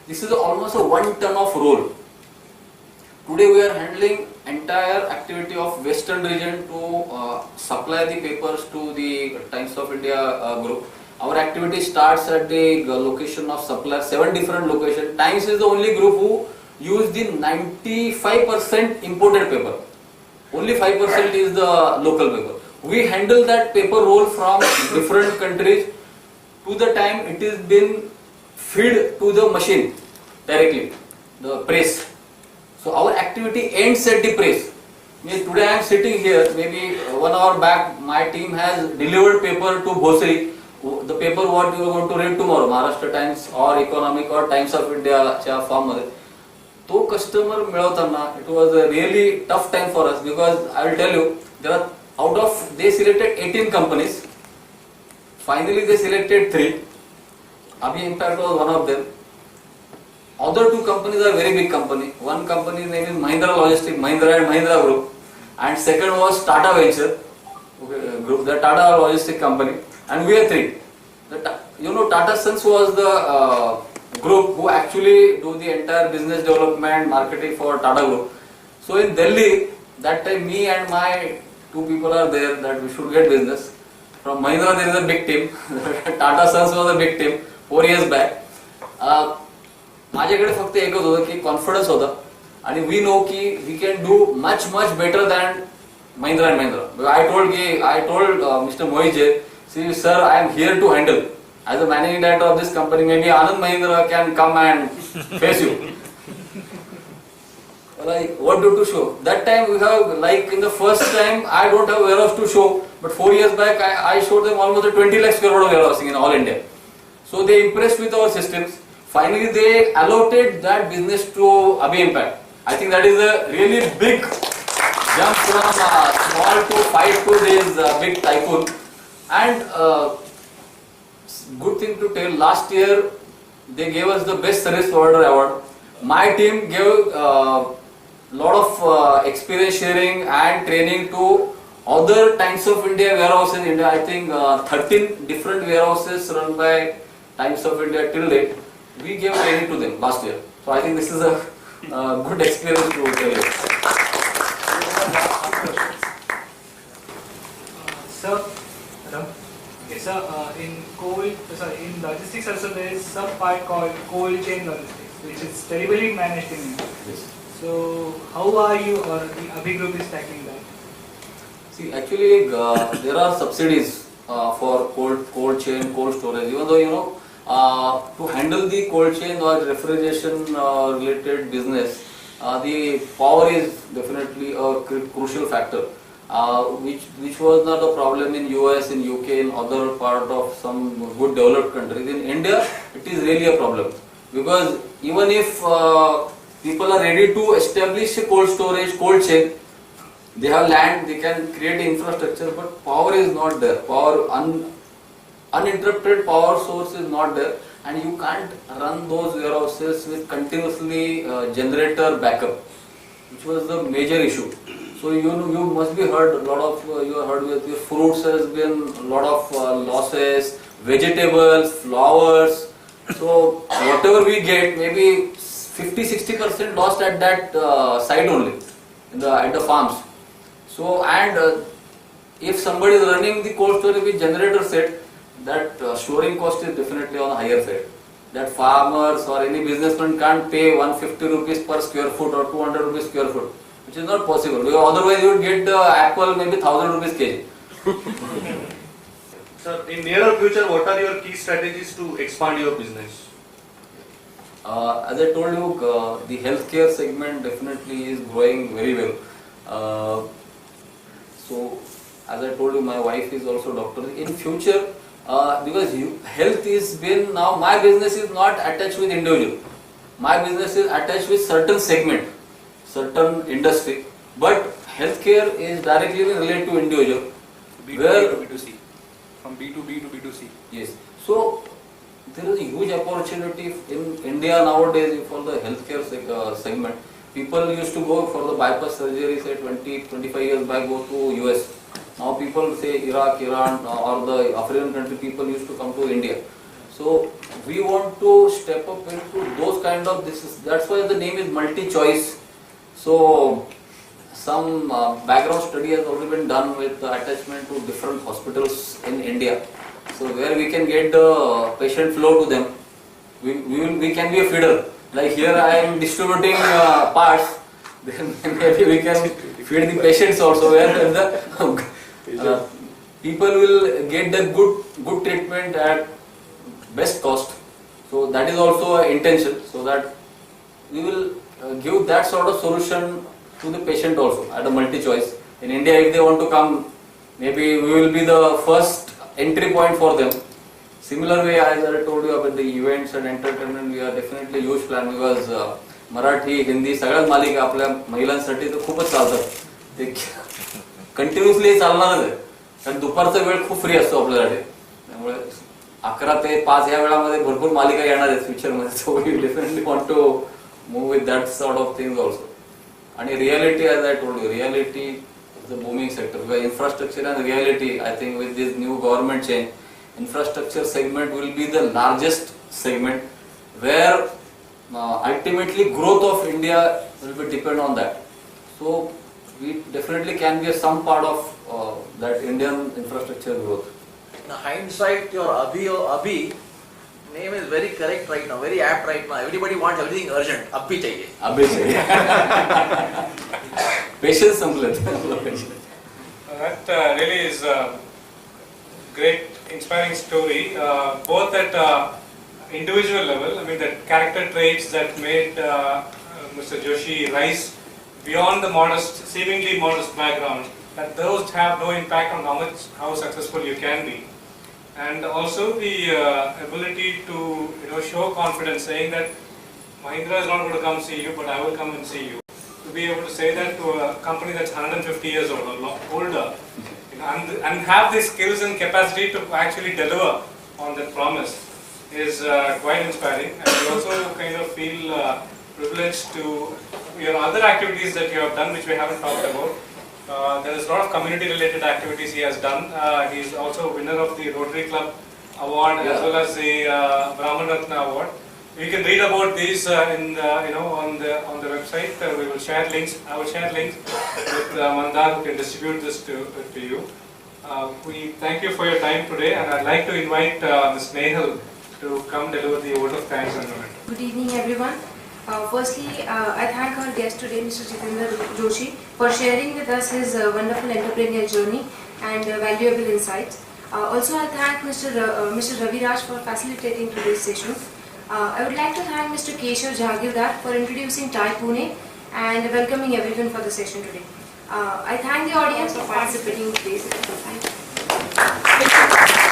This is almost a 1 ton of roll. Today we are handling entire activity of Western region to supply the papers to the Times of India group. Our activity starts at the location of supplier, 7 different locations. Times is the only group who use the 95% imported paper. Only 5% is the local paper. We handle that paper roll from different countries to the time it is been fed to the machine directly, the press. So our activity ends at the press. Today I am sitting here, maybe 1 hour back my team has delivered paper to Bhosri. The paper what you are going to read tomorrow, Maharashtra Times or Economic or Times of India च्या form मध्ये. तो customer मिळवताना it was a really tough time for us because I will tell you there are out of they selected 18 companies. Finally they selected 3. Abhi Impact was one of them. Other 2 companies are very big company. One company name is Mahindra Logistics, Mahindra and Mahindra Group, and second was Tata Venture Group, the Tata Logistics company, and we are 3. Tata Sons was the group who actually do the entire business development, marketing for Tata Group. So in Delhi, that time me and my 2 people are there that we should get business. From Mahindra there is a big team. Tata Sons was a big team 4 years back. माझ्याकडे फक्त एकच होतं की confidence होता आणि we know की we can do much better than Mahindra and Mahindra. I told Mr. Mohit, see sir, I am here to handle as a managing director of this company. Maybe Anand Mahindra can come and face you. Like what to show? That time we have, like in the first time I don't have warehouse to show, but 4 years back I showed them almost a 20 lakh square foot of warehousing in all India. So they impressed with our systems. Finally, they allotted that business to Abhi Impact. I think that is a really big jump from small to 5 to this big tycoon. And good thing to tell, last year they gave us the best service provider award. My team gave lot of experience sharing and training to other Times of India warehouses in India. I think 13 different warehouses run by Times of India till date. We gave training to them last year. So I think this is a good experience to tell you. Sir, hello. Okay, sir. In logistics also there is some part called cold chain logistics, which is terribly managed in India. Yes. So how are you or the Abhi Group is tackling that? See, actually there are subsidies for cold chain, cold storage. Even though to handle the cold chain or refrigeration related business, the power is definitely a crucial factor, which was not a problem in US, in UK, in other part of some good developed countries. In India, it is really a problem because even if people are ready to establish a cold storage, cold chain, they have land, they can create infrastructure, but power is not there. Uninterrupted power source is not there, and you can't run those warehouses with continuously generator backup, which was the major issue. So you must be heard a lot of you have heard with your fruits has been a lot of losses, vegetables, flowers. So whatever we get, maybe 50-60% lost at that site only at the farms. So and if somebody is running the cold storage with generator set, that storing cost is definitely on a higher side. That farmers or any businessman can't pay 150 rupees per square foot or 200 rupees square foot, which is not possible. Because otherwise you would get the apple maybe 1000 rupees kg. Sir, in nearer future, what are your key strategies to expand your business? As I told you, the healthcare segment definitely is growing very well. So, as I told you, my wife is also doctor. In future, because health is been now, my business is not attached with individual. My business is attached with certain segment, certain industry. But healthcare is directly related to individual. B2B to B2C. From B2B to B2C. Yes. So there is a huge opportunity in India nowadays for the healthcare segment. People used to go for the bypass surgery, say 20-25 years back, go to US. Now people say Iraq, Iran or the African country people used to come to India. So we want to step up into those kind of that's why the name is multi-choice. So some background study has already been done with the attachment to different hospitals in India. So where we can get the patient flow to them, we can be a feeder. Like here I am distributing parts, then maybe we can feed the patients also, where the people will get the good treatment at best cost. So that is also an intention, so that we will give that sort of solution to the patient also at a multi-choice. In India, if they want to come, maybe we will be the first entry point for them. Similar way, as I told you about the events and entertainment, we are definitely huge plan, because Marathi Hindi सगळ्याच मालिका आपल्या महिलांसाठी तर खूपच चालतात, ते continuously चालणारच आहे, कारण दुपारचा वेळ खूप फ्री असतो आपल्यासाठी. त्यामुळे 11 ते 5 या वेळामध्ये भरपूर मालिका येणार आहेत फ्युचरमध्ये. So we definitely want to move with that sort of things also. आणि reality, as I told you, reality is the booming sector. Because infrastructure and reality, I think with this new government change, infrastructure segment will be the largest segment, where ultimately growth of India will be depend on that. So we definitely can be some part of that Indian infrastructure growth. In hindsight, your Abhi name is very correct right now, very apt right now. Everybody wants everything urgent. Abhi chahiye. Abhi chahiye. Patience संपलेत. That really is a great, inspiring story, both at individual level. I mean, the character traits that made Mr. Joshi rise beyond the modest, seemingly modest background, that those have no impact on how successful you can be. And also the ability to show confidence, saying that Mahindra is not going to come see you, but I will come and see you. To be able to say that to a company that's 150 years old or older, and have the skills and capacity to actually deliver on that promise is quite inspiring. And we also kind of feel privileged to your other activities that you have done, which we haven't talked about. There is a lot of community related activities he has done. He is also winner of the Rotary Club Award, as well as the Brahman Ratna Award. You can read about these on the website. We will share links. I will share links with Mandar, who can distribute this to you. We thank you for your time today, and I'd like to invite Ms. Nehal to come deliver the vote of thanks and memento. Good evening, everyone. Firstly, I thank our guest today, Mr. Jitendra Joshi, for sharing with us his wonderful entrepreneurial journey and valuable insights. Also, I thank Mr. Ravi Raj for facilitating today's session. I would like to thank Mr. Keshav Jagirdar for introducing TiE Pune and welcoming everyone for the session today. I thank the audience for participating in today's session. Thank you.